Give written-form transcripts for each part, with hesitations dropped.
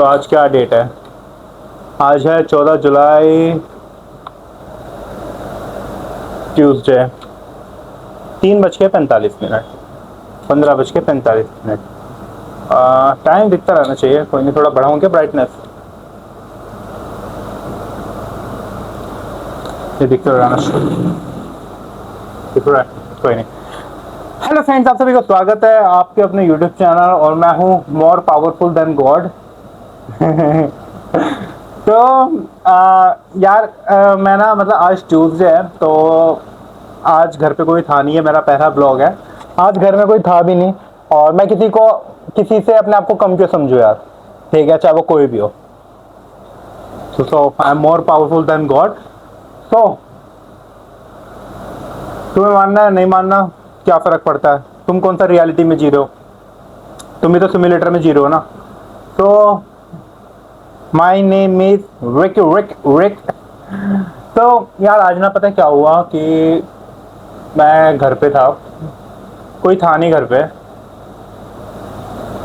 आज क्या डेट है? आज है 14 जुलाई, ट्यूसडे। 3:45, 15:45। टाइम दिखता रहना चाहिए, कोई नहीं। थोड़ा बढ़ाऊँ क्या ब्राइटनेस? ये दिखता रहना दिख रहा है, कोई नहीं। हेलो फ्रेंड्स, आप सभी का स्वागत है आपके अपने यूट्यूब चैनल, और मैं हूँ मोर पावरफुल देन गॉड। तो यार, मैं ना मतलब आज ट्यूसडे है, तो आज घर पे कोई था नहीं है। मेरा पहला ब्लॉग है। आज घर में कोई था भी नहीं, और मैं किसी से अपने आप को कम क्यों समझूं यार। ठीक है, चाहे वो कोई भी हो। So I am more powerful than god. So तुम्हें मानना है नहीं मानना, क्या फर्क पड़ता है? तुम कौन सा रियलिटी में जी रहे हो? तुम भी तो सिमुलेटर में जी रहे हो ना। तो माई नेम इज रिक रिक रिक। तो यार, आज ना पता है क्या हुआ कि मैं घर पे था, कोई था नहीं घर पे,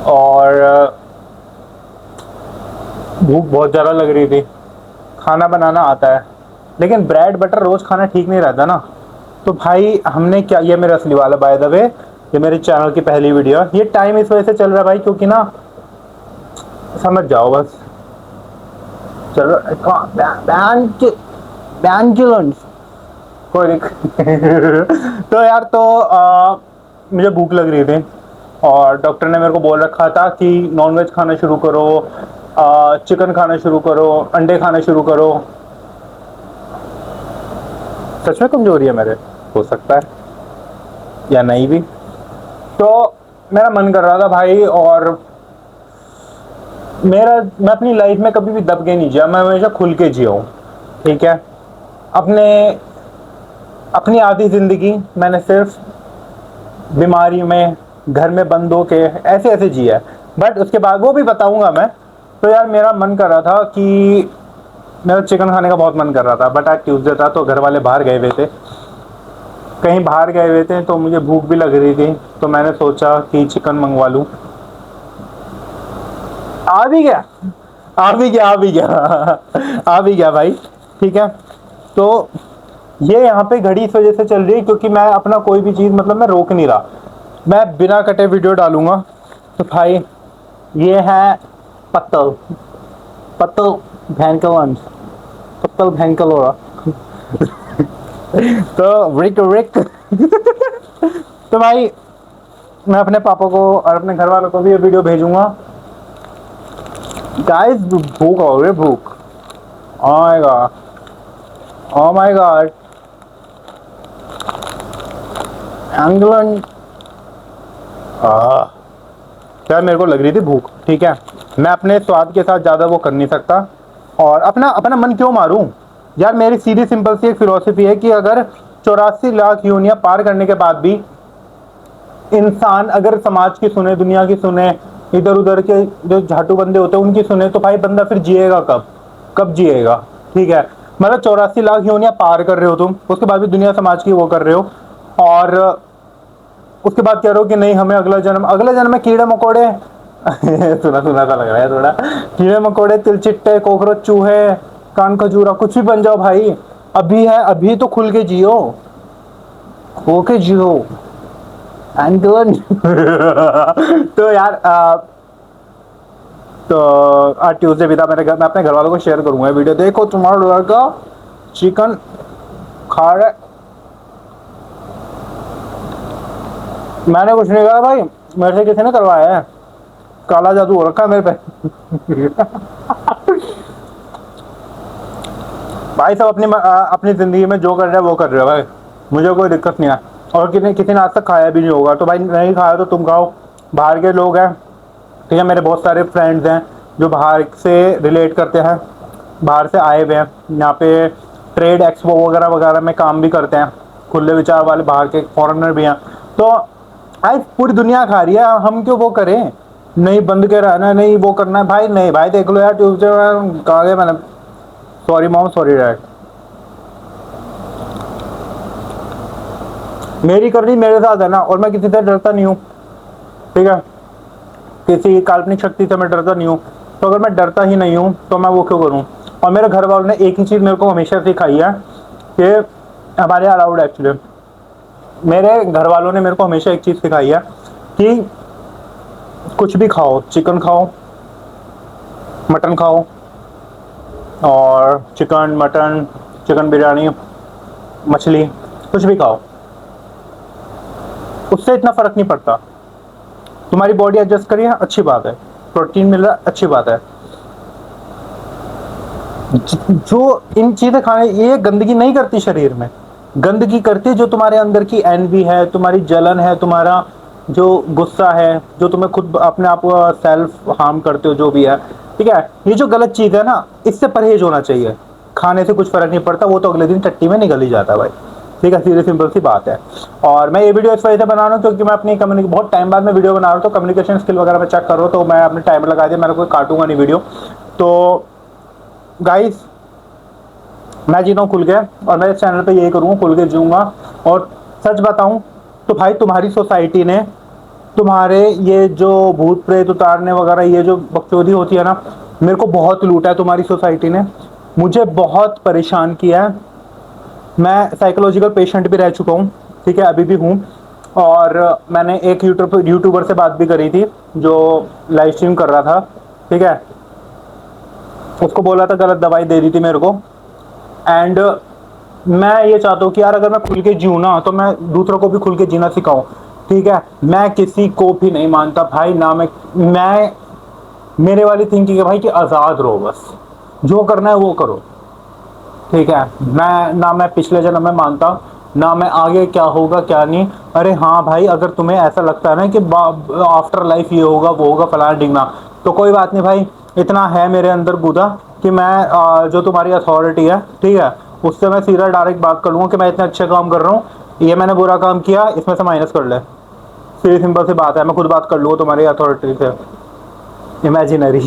और भूख बहुत ज़्यादा लग रही थी। खाना बनाना आता है, लेकिन ब्रेड बटर रोज़ खाना ठीक नहीं रहता ना। तो भाई हमने क्या, ये मेरा असली वाला बाय द वे, ये मेरे चैनल की पहली वीडियो। ये टाइम इस वजह से चल रहा है भाई, क्योंकि ना, समझ जाओ बस। चलो बैन की लंच, कोई नहीं। तो यार, तो मुझे भूख लग रही थी, और डॉक्टर ने मेरे को बोल रखा था कि नॉनवेज खाना शुरू करो, चिकन खाना शुरू करो, अंडे खाना शुरू करो। सच में कमजोरी है मेरे, हो सकता है या नहीं भी। तो मेरा मन कर रहा था भाई, और मैं अपनी लाइफ में कभी भी दब के नहीं जिया, मैं हमेशा खुल के जिया हूँ। ठीक है, अपने अपनी आधी जिंदगी मैंने सिर्फ बीमारी में, घर में बंद होके ऐसे ऐसे जिया है। बट उसके बाद वो भी बताऊंगा मैं। तो यार, मेरा मन कर रहा था कि मेरा चिकन खाने का बहुत मन कर रहा था, बट आज ट्यूसडे था, तो घर वाले बाहर गए हुए थे, कहीं बाहर गए हुए थे, तो मुझे भूख भी लग रही थी, तो मैंने सोचा कि चिकन मंगवा लूं। आ भी गया, आ भी गया, आ भी गया। आ भी गया भाई। ठीक है, तो ये यहाँ पे घड़ी इस वजह से चल रही है क्योंकि मैं अपना कोई भी चीज़, मतलब मैं रोक नहीं रहा। मैं बिना कटे वीडियो डालूंगा। तो भाई, ये है पत्तल, पत्तल भैन का वंश, पत्तल भैन का लोड़ा। तो रिक रिक। तो भाई, मैं अपने पापा को और अपने घर वालों को भी ये वीडियो भेजूंगा। गाइस, भूख हो रही है, भूख। Oh my god, oh my god. एंगलन, यार मेरे को लग रही थी भूख। ठीक है, मैं अपने स्वाद के साथ ज़्यादा वो कर नहीं सकता, और अपना अपना मन क्यों मारूं? यार, मेरी सीधी सिंपल सी एक फिलॉसफी है कि अगर 84 लाख योनियां पार करने के बाद भी इंसान अगर समाज की सुने, दुनिया की सुने, इधर उधर के जो झाटू बंदे होते हैं उनकी सुने, तो भाई बंदा फिर जिएगा कब? कब जिएगा? ठीक है, मतलब 84 लाख योनियां पार कर रहे हो तुम, उसके बाद भी दुनिया समाज की वो कर रहे हो, और उसके बाद कह रहे हो कि नहीं, हमें अगला जन्म में कीड़े मकोड़े। सुना सुना सा लग रहा है थोड़ा। कीड़े मकोड़े, तिलचिट्टे, कॉकरोच, चूहे, कान खजूरा, कुछ भी बन जाओ भाई। अभी है, अभी तो खुल के जियो, खो के जियो। एंगलन। तो यार, तो आज ट्यूसडे भी था। मैं अपने घर वालों को शेयर करूंगा वीडियो, देखो तुम्हारा लड़का चिकन खा रहा। मैंने कुछ नहीं कहा भाई, मेरे से किसी ने करवाया है, काला जादू हो रखा है मेरे पे। भाई सब अपनी जिंदगी में जो कर रहे हैं वो कर रहे हो भाई, मुझे कोई दिक्कत नहीं है। और किसी ने आज तक खाया भी नहीं होगा, तो भाई नहीं खाया तो तुम खाओ। बाहर के लोग हैं, ठीक है, मेरे बहुत सारे फ्रेंड्स हैं जो बाहर से रिलेट करते हैं, बाहर से आए हुए हैं यहाँ पे, ट्रेड एक्सपो वगैरह वगैरह में काम भी करते हैं, खुले विचार वाले बाहर के फॉरेनर भी हैं। तो आज पूरी दुनिया खा रही है, हम क्यों वो करें? नहीं, बंद के रहना, नहीं वो करना है भाई। नहीं भाई, देख लो यार, ट्यूसडे कहा गया मैंने। Sorry mom, sorry dad. मेरी करनी मेरे साथ है ना, और मैं किसी से डरता नहीं हूँ। ठीक है, किसी काल्पनिक शक्ति से मैं डरता नहीं हूँ। तो अगर मैं डरता ही नहीं हूँ तो मैं वो क्यों करूँ। और मेरे घर वालों ने एक ही चीज़ मेरे को हमेशा सिखाई है कि हमारे यहाँ अलाउड एक्चुअली, मेरे घर वालों ने मेरे को हमेशा एक चीज़ सिखाई है कि कुछ भी खाओ, चिकन खाओ, मटन खाओ, और चिकन मटन, चिकन बिरयानी, मछली, कुछ भी खाओ, उससे इतना फ़र्क नहीं पड़ता। तुम्हारी बॉडी एडजस्ट करी है, अच्छी बात है, प्रोटीन मिल रहा है, अच्छी बात है। जो इन चीज़ें खाने, ये गंदगी नहीं करती शरीर में, गंदगी करती है जो तुम्हारे अंदर की एनवी है, तुम्हारी जलन है, तुम्हारा जो गुस्सा है, जो तुम्हें खुद अपने आप को सेल्फ हार्म करते हो, जो भी है, ठीक है। ये जो गलत चीज़ है ना, इससे परहेज होना चाहिए। खाने से कुछ फ़र्क नहीं पड़ता, वो तो अगले दिन टट्टी में निकल ही जाता है भाई, ठीक है, सीधी सिंपल सी बात है। और मैं ये वीडियो इस वजह से बना रहा हूँ क्योंकि मैं अपनी बहुत टाइम बाद मैं वीडियो बना रहा हूँ, तो कम्युनिकेशन स्किल वगैरह मैं चेक कर रहा हूँ, तो मैं अपने टाइम लगा दिया, मेरा कोई काटूंगा नहीं वीडियो। तो गाइस, मैं जीता हूँ खुल के, और मैं इस चैनल पे यही करूँगा, खुल के जीऊँगा। और सच बताऊँ तो भाई, तुम्हारी सोसाइटी ने तुम्हारे ये जो भूत प्रेत उतारने वगैरह, ये जो बकचोदी होती है ना, मेरे को बहुत लूटा है तुम्हारी सोसाइटी ने, मुझे बहुत परेशान किया है। मैं साइकोलॉजिकल पेशेंट भी रह चुका हूँ, ठीक है, अभी भी हूँ। और मैंने एक यूट्यूबर से बात भी करी थी जो लाइव स्ट्रीम कर रहा था, ठीक है। उसको बोला था, गलत दवाई दे दी थी मेरे को। एंड मैं ये चाहता हूँ कि यार, अगर मैं खुल के जीऊँ ना, तो मैं दूसरों को भी खुल के जीना सिखाऊँ, ठीक है। मैं किसी को भी नहीं मानता भाई, ना मैं मेरे वाली थिंकिंग है भाई कि आज़ाद रहो, बस जो करना है वो करो, ठीक है। मैं पिछले जन्म में मानता, ना मैं आगे क्या होगा क्या नहीं। अरे हाँ भाई, अगर तुम्हें ऐसा लगता है ना कि आफ्टर लाइफ ये होगा वो होगा फलाना डिगना, तो कोई बात नहीं भाई, इतना है मेरे अंदर गुदा कि मैं जो तुम्हारी अथॉरिटी है, ठीक है, उससे मैं सीधा डायरेक्ट बात कर लूँगा कि मैं इतने अच्छे काम कर रहा हूँ, ये मैंने बुरा काम किया, इसमें से माइनस कर ले। सीधी सिंपल सी बात है, मैं खुद बात कर लूँगा तुम्हारी अथॉरिटी से, इमेजिनरी।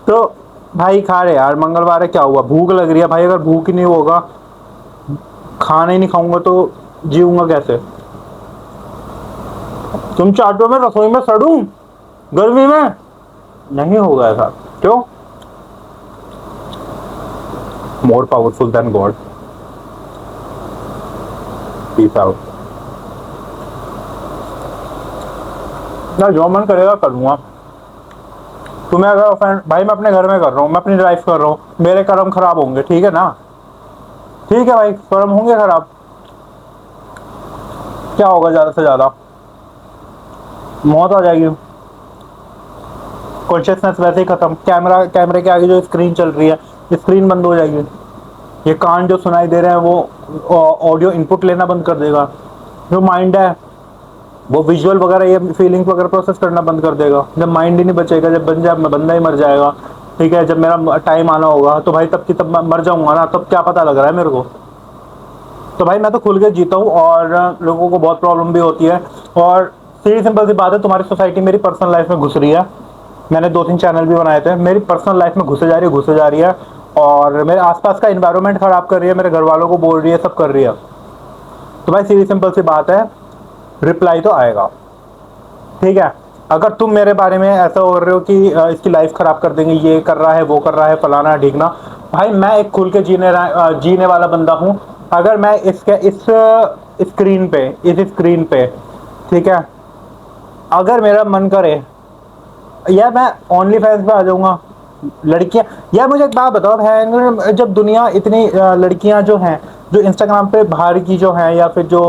तो भाई खा रहे यार, मंगलवार है, क्या हुआ, भूख लग रही है भाई, अगर भूख ही नहीं होगा, खाना ही नहीं खाऊंगा तो जीऊंगा कैसे। तुम चाहते हो मैं रसोई में सड़ूं गर्मी में, नहीं होगा ऐसा। क्यों? मोर powerful than God. Peace out. ना जो मन करेगा करूंगा। तुम्हें अगर ऑफेंड, भाई मैं अपने घर में कर रहा हूँ, मैं अपनी लाइफ कर रहा हूँ, मेरे कर्म खराब होंगे, ठीक है ना, ठीक है भाई, कर्म होंगे खराब, क्या होगा, ज्यादा से ज्यादा मौत आ जाएगी, कॉन्शियसनेस वैसे ही खत्म, कैमरे के आगे जो स्क्रीन चल रही है, स्क्रीन बंद हो जाएगी, ये कान जो सुनाई दे रहे हैं वो ऑडियो इनपुट लेना बंद कर देगा, जो माइंड है वो विजुअल वगैरह ये फीलिंग्स वगैरह प्रोसेस करना बंद कर देगा। जब माइंड ही नहीं बचेगा, जब बंदा ही मर जाएगा, ठीक है, जब मेरा टाइम आना होगा तो भाई तब की तब मर जाऊंगा ना, तब क्या पता लग रहा है मेरे को। तो भाई मैं तो खुल के जीता हूँ, और लोगों को बहुत प्रॉब्लम भी होती है। और सीधी सिंपल सी बात है, तुम्हारी सोसाइटी मेरी पर्सनल लाइफ में घुस रही है, मैंने 2-3 चैनल भी बनाए थे, मेरी पर्सनल लाइफ में घुसे जा रही है, और मेरे आसपास का इन्वायरमेंट खराब कर रही है, मेरे घर वालों को बोल रही है, सब कर रही है। तो भाई सीधी सिंपल सी बात है, रिप्लाई तो आएगा, ठीक है। अगर तुम मेरे बारे में ऐसा बोल रहे हो कि इसकी लाइफ खराब कर देंगे, ये कर रहा है, वो कर रहा है, फलाना ढीकना, भाई मैं एक खुल के जीने वाला बंदा हूँ। अगर मैं इस स्क्रीन पे, ठीक है, अगर मेरा मन करे, यार मैं ओनली फैंस पे आ जाऊंगा। लड़कियां, यार मुझे एक बात बताओ, है जब दुनिया इतनी लड़कियां जो हैं, जो इंस्टाग्राम पे बाहर की जो हैं, या फिर जो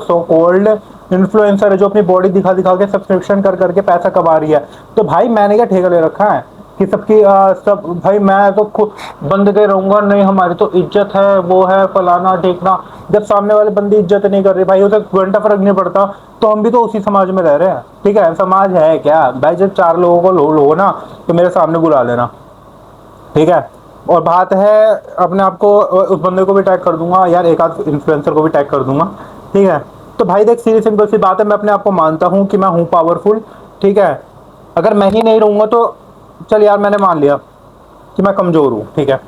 सो कॉल्ड इन्फ्लुएंसर है, जो अपनी बॉडी दिखा दिखा के सब्सक्रिप्शन कर करके पैसा कमा रही है, तो भाई मैंने क्या ठेका ले रखा है कि सबकी सब भाई मैं तो खुद बंद के रहूंगा, नहीं हमारी तो इज्जत है, वो है फलाना ढीकना। जब सामने वाले बंदी इज्जत नहीं कर रही भाई, उसे घंटा फर्क नहीं पड़ता, तो हम भी तो उसी समाज में रह रहे हैं, ठीक है। समाज है क्या भाई, जब 4 लोगों को लो ना, तो मेरे सामने बुला लेना, ठीक है। और बात है, अपने आप को उस बंदे को भी टैग कर दूंगा यार, एक आध इन्फ्लुएंसर को भी टैग कर दूंगा, ठीक है। तो भाई देख, सीधी सिंपल सी बात है, मैं अपने आप को मानता हूँ कि मैं हूँ पावरफुल, ठीक है। अगर मैं ही नहीं रहूंगा तो चल यार, मैंने मान लिया कि मैं कमजोर हूँ, ठीक है।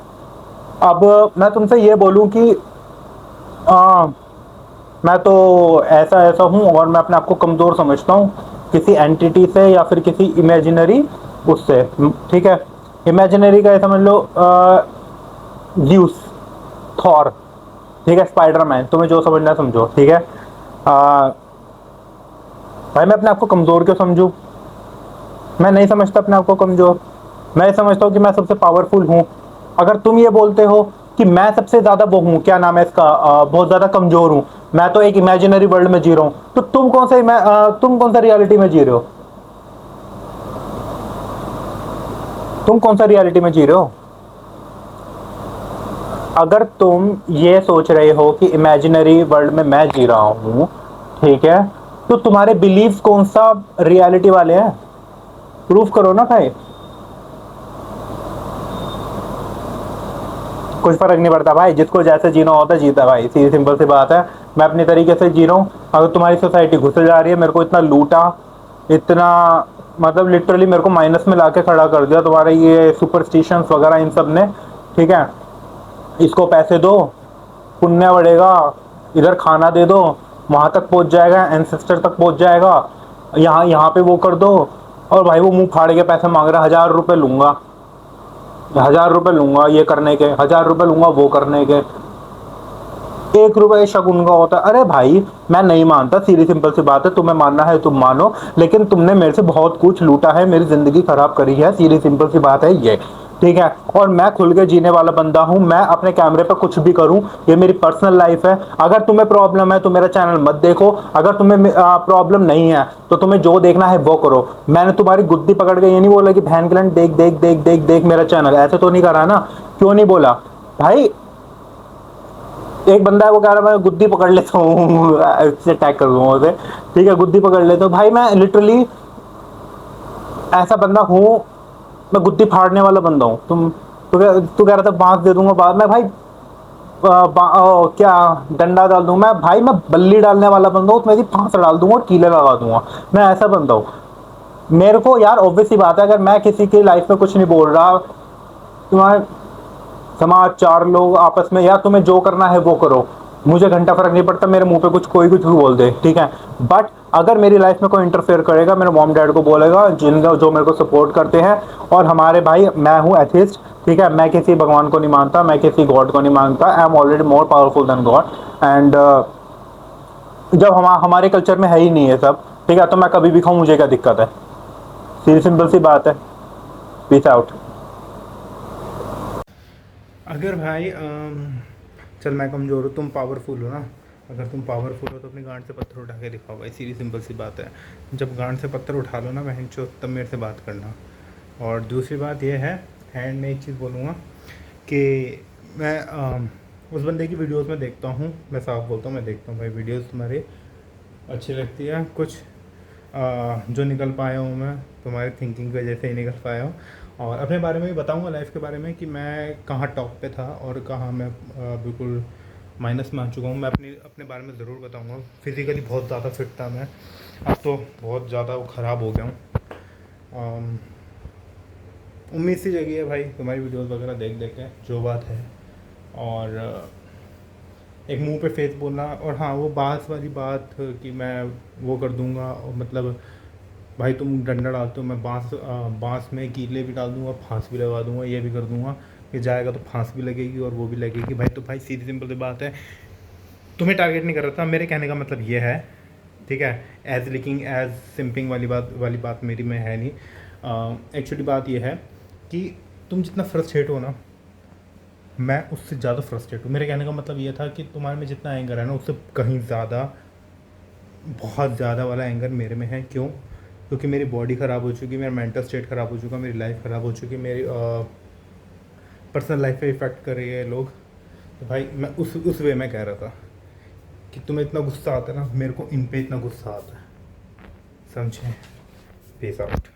अब मैं तुमसे ये बोलूँ कि आ, मैं तो ऐसा ऐसा हूँ, और मैं अपने आप को कमज़ोर समझता हूँ किसी एंटिटी से, या फिर किसी इमेजिनरी उससे, ठीक है। इमेजिनरी का ये समझ लो ज़्यूस, थॉर, ठीक है, स्पाइडरमैन, तुम्हें जो समझना है समझो, ठीक है। भाई मैं अपने आप को कमज़ोर क्यों समझूं? मैं नहीं समझता अपने आप को कमज़ोर। मैं समझता हूँ कि मैं सबसे पावरफुल हूँ। अगर तुम ये बोलते हो कि मैं सबसे ज़्यादा वो हूँ, क्या नाम है इसका, बहुत ज़्यादा कमज़ोर हूँ, मैं तो एक इमेजिनरी वर्ल्ड में जी रहा हूँ, तो तुम कौन सा रियलिटी में जी रहे हो? तुम कौन सा रियलिटी में जी रहे हो? अगर तुम ये सोच रहे हो कि इमेजिनरी वर्ल्ड में मैं जी रहा हूँ, ठीक है, तो तुम्हारे बिलीव्स कौन सा रियलिटी वाले हैं? प्रूफ करो ना भाई। कुछ फर्क नहीं पड़ता भाई, जिसको जैसे जीना होता है जीता भाई, सीधी सिंपल सी बात है। मैं अपनी तरीके से जी रहा हूँ। अगर तुम्हारी सोसाइटी घुस जा रही है, मेरे को इतना लूटा, इतना मतलब लिटरली मेरे को माइनस में लाके खड़ा कर दिया तुम्हारे ये सुपरस्टिशंस वगैरह इन सब ने, ठीक है। इसको पैसे दो, पुण्य बढ़ेगा, इधर खाना दे दो, वहां तक पहुंच जाएगा, एंसेस्टर तक पहुंच जाएगा, यहाँ यहाँ पे वो कर दो। और भाई वो मुंह फाड़ के पैसे मांग रहा है, 1,000 रुपये लूंगा, 1,000 रुपये लूंगा ये करने के, 1,000 रुपये लूंगा वो करने के, 1 रुपये शगुन का होता है। अरे भाई मैं नहीं मानता, सीधी सिंपल सी बात है, तुम्हें मानना है तुम मानो, लेकिन तुमने मेरे से बहुत कुछ लूटा है, मेरी जिंदगी खराब करी है, सीधी सिंपल सी बात है ये, ठीक है। और मैं खुल के जीने वाला बंदा हूं, मैं अपने कैमरे पर कुछ भी करूं, ये मेरी पर्सनल लाइफ है। अगर तुम्हें प्रॉब्लम है तो मेरा चैनल मत देखो, अगर तुम्हें प्रॉब्लम नहीं है तो तुम्हें जो देखना है वो करो। मैंने तुम्हारी गुद्दी पकड़ के ये नहीं बोला कि बहन के देख देख देख देख देख मेरा चैनल, ऐसे तो नहीं करा ना। क्यों नहीं बोला भाई? एक बंदा है वो कह रहा है मैं गुद्दी पकड़ लेता हूँ, इससे अटैक कर दूंगा उसे, ठीक है, गुद्दी पकड़ लेता हूँ। भाई मैं लिटरली ऐसा बंदा हूँ, मैं गुद्दी फाड़ने वाला बंदा हूँ। तू कह रहा था बांस दे दूंगा बाद में, भाई क्या डंडा डाल दूँ मैं? भाई मैं बल्ली डालने वाला बंदा हूँ, उसमें भी फांस डाल दूंगा और कीले लगा दूंगा, मैं ऐसा बंदा हूँ। मेरे को यार ऑब्वियस सी बात है, अगर मैं किसी की लाइफ में कुछ नहीं बोल रहा, तुम्हारे समाज, चार लोग आपस में, या तुम्हें जो करना है वो करो, मुझे घंटा फर्क नहीं पड़ता, मेरे मुंह पे कोई कुछ भी बोल दे, ठीक है। बट अगर मेरी लाइफ में कोई इंटरफेयर करेगा, मेरे मॉम डैड को बोलेगा, जिनका जो मेरे को सपोर्ट करते हैं, और हमारे भाई, मैं हूँ एथिस्ट, ठीक है, मैं किसी भगवान को नहीं मानता, मैं किसी गॉड को नहीं मानता, I am already more powerful than God. And जब हमारे कल्चर में है ही नहीं है सब, ठीक है, तो मैं कभी भी खाऊं, मुझे क्या दिक्कत है? सीधी सिंपल सी बात है। Peace out. अगर भाई चल मैं कमज़ोर हूँ, तुम पावरफुल हो ना, अगर तुम पावरफुल हो तो अपनी गांड से पत्थर उठा के दिखाओ भाई, सीधी सिंपल सी बात है। जब गांड से पत्थर उठा लो ना बहन चो, तब मेरे से बात करना। और दूसरी बात यह है, एंड में एक चीज़ बोलूँगा कि मैं उस बंदे की वीडियोस में देखता हूँ, मैं साफ बोलता हूँ, मैं देखता हूँ भाई वीडियोस तुम्हारी अच्छी लगती है, कुछ जो निकल पाया हूँ मैं तुम्हारी थिंकिंग की वजह से ही निकल पाया हूँ। और अपने बारे में भी बताऊँगा, लाइफ के बारे में, कि मैं कहाँ टॉप पे था और कहाँ मैं बिल्कुल माइनस में आ चुका हूँ। मैं अपने बारे में ज़रूर बताऊँगा। फिज़िकली बहुत ज़्यादा फिट था मैं, अब तो बहुत ज़्यादा वो ख़राब हो गया हूँ। उम्मीद सी जगी है भाई तुम्हारी वीडियोस वगैरह देख देख के, जो बात है। और एक मुंह पे फेस बोलना, और हाँ वो बांस वाली बात कि मैं वो कर दूंगा, और मतलब भाई तुम डंडा डालते हो, मैं बांस में कीले भी डाल दूंगा, फांस भी लगा दूंगा, ये भी कर दूंगा, कि जाएगा तो फांस भी लगेगी और वो भी लगेगी भाई। तो भाई सीधी सिंपल सी बात है, तुम्हें टारगेट नहीं कर रहा था, मेरे कहने का मतलब ये है, ठीक है। एज लिकिंग एज सिंपिंग वाली बात मेरी में है नहीं। एक्चुअली बात ये है कि तुम जितना फ्रस्ट्रेट हो ना, मैं उससे ज़्यादा फ्रस्ट्रेट हूँ। मेरे कहने का मतलब ये था कि तुम्हारे में जितना एंगर है ना, उससे कहीं ज़्यादा, बहुत ज़्यादा वाला एंगर मेरे में है। क्यों? क्योंकि मेरी बॉडी ख़राब हो चुकी, मेरा मेंटल स्टेट ख़राब हो चुका, मेरी लाइफ ख़राब हो चुकी, मेरी पर्सनल लाइफ पे इफ़ेक्ट कर रही है लोग। तो भाई मैं उस वे में कह रहा था कि तुम्हें इतना गुस्सा आता है ना, मेरे को इन पे इतना गुस्सा आता है, समझे? Peace out.